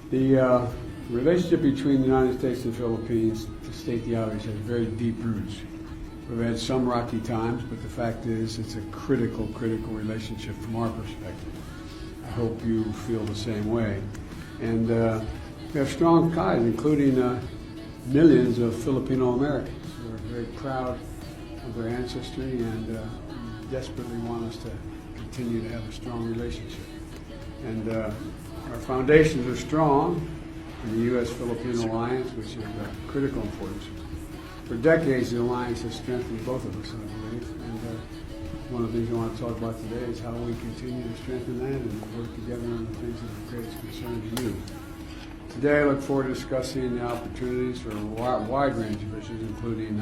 The relationship between the United States and the Philippines, to state the obvious, has very deep roots. We've had some rocky times, but the fact is it's a critical relationship from our perspective. I hope you feel the same way. And we have strong ties, including millions of Filipino Americans who are very proud of their ancestry and desperately want us to continue to have a strong relationship. And our foundations are strong in the U.S.-Philippine alliance, which is of critical importance. For decades, the alliance has strengthened both of us, I believe. And one of the things I want to talk about today is how we continue to strengthen that and work together on the things that are of greatest concern to you. Today, I look forward to discussing the opportunities for a wide range of issues, including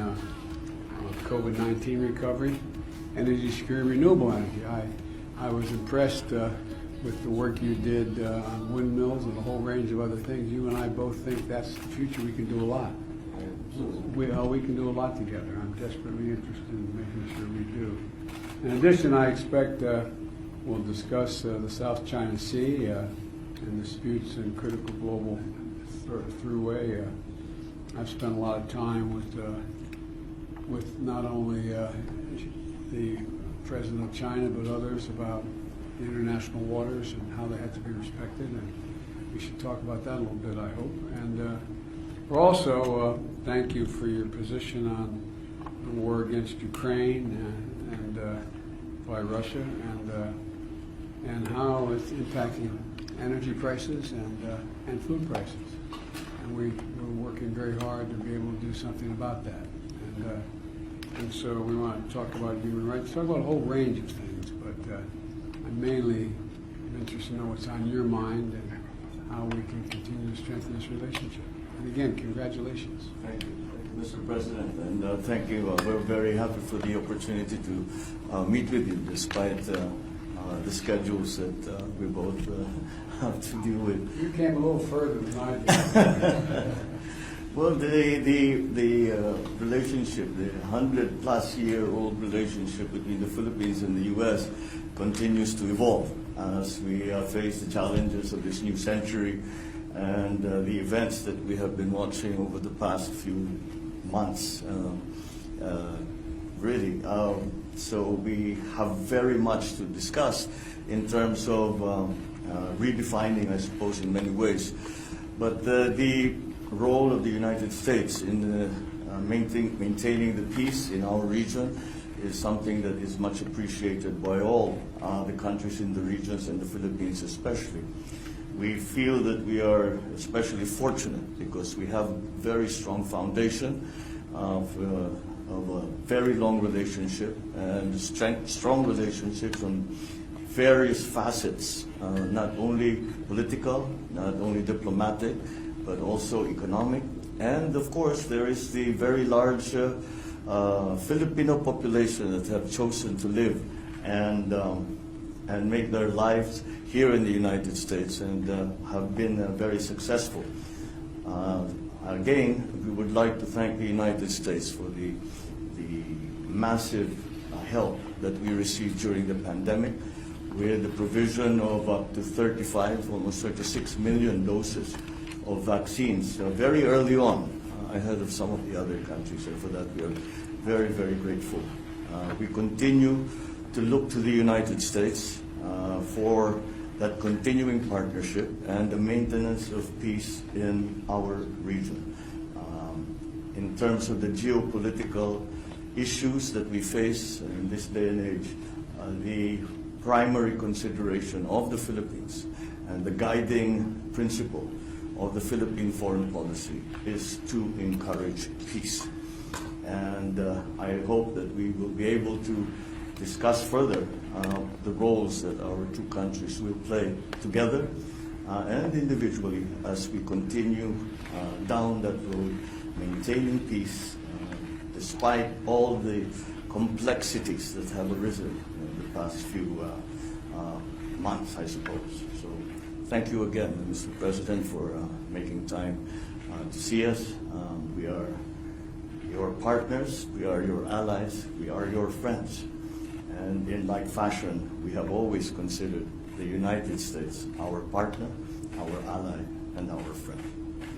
COVID-19 recovery, energy security, renewable energy. I was impressed with the work you did on windmills and a whole range of other things. You and I both think that's the future. We can do a lot. We can do a lot together. I'm desperately interested in making sure we do. In addition, I expect we'll discuss the South China Sea and disputes in critical global throughway. I've spent a lot of time with not only the President of China but others about the international waters and how they have to be respected, and we should talk about that a little bit, I hope. And we're also thank you for your position on the war against Ukraine and by Russia and how it's impacting energy prices and food prices. And we're working very hard to be able to do something about that. And so we want to talk about human rights, talk about a whole range of things, but I'm mainly interested to know what's on your mind and how we can continue to strengthen this relationship. And again, congratulations. Thank you, Mr. President, and thank you. We're very happy for the opportunity to meet with you despite the schedules that we both have to deal with. You came a little further than I did. Well, the relationship, the 100-plus-year-old relationship between the Philippines and the U.S. continues to evolve as we face the challenges of this new century and the events that we have been watching over the past few months. Really, so we have very much to discuss in terms of redefining, I suppose, in many ways. But the role of the United States in maintaining the peace in our region is something that is much appreciated by all the countries in the regions and the Philippines especially. We feel that we are especially fortunate because we have very strong foundation of a very long relationship and strong relationships on various facets, not only political, not only diplomatic, but also economic. And of course, there is the very large Filipino population that have chosen to live and make their lives here in the United States and have been very successful. Again, we would like to thank the United States for the massive help that we received during the pandemic with the provision of up to 35, almost 36 million doses of vaccines very early on, ahead of some of the other countries, and for that we are very, very grateful. We continue to look to the United States for that continuing partnership and the maintenance of peace in our region. In terms of the geopolitical issues that we face in this day and age, the primary consideration of the Philippines and the guiding principle of the Philippine foreign policy is to encourage peace. And I hope that we will be able to discuss further the roles that our two countries will play together and individually as we continue down that road, maintaining peace despite all the complexities that have arisen in the past few months, I suppose. So thank you again, Mr. President, for making time to see us. We are your partners, we are your allies, we are your friends. And in like fashion, we have always considered the United States our partner, our ally, and our friend.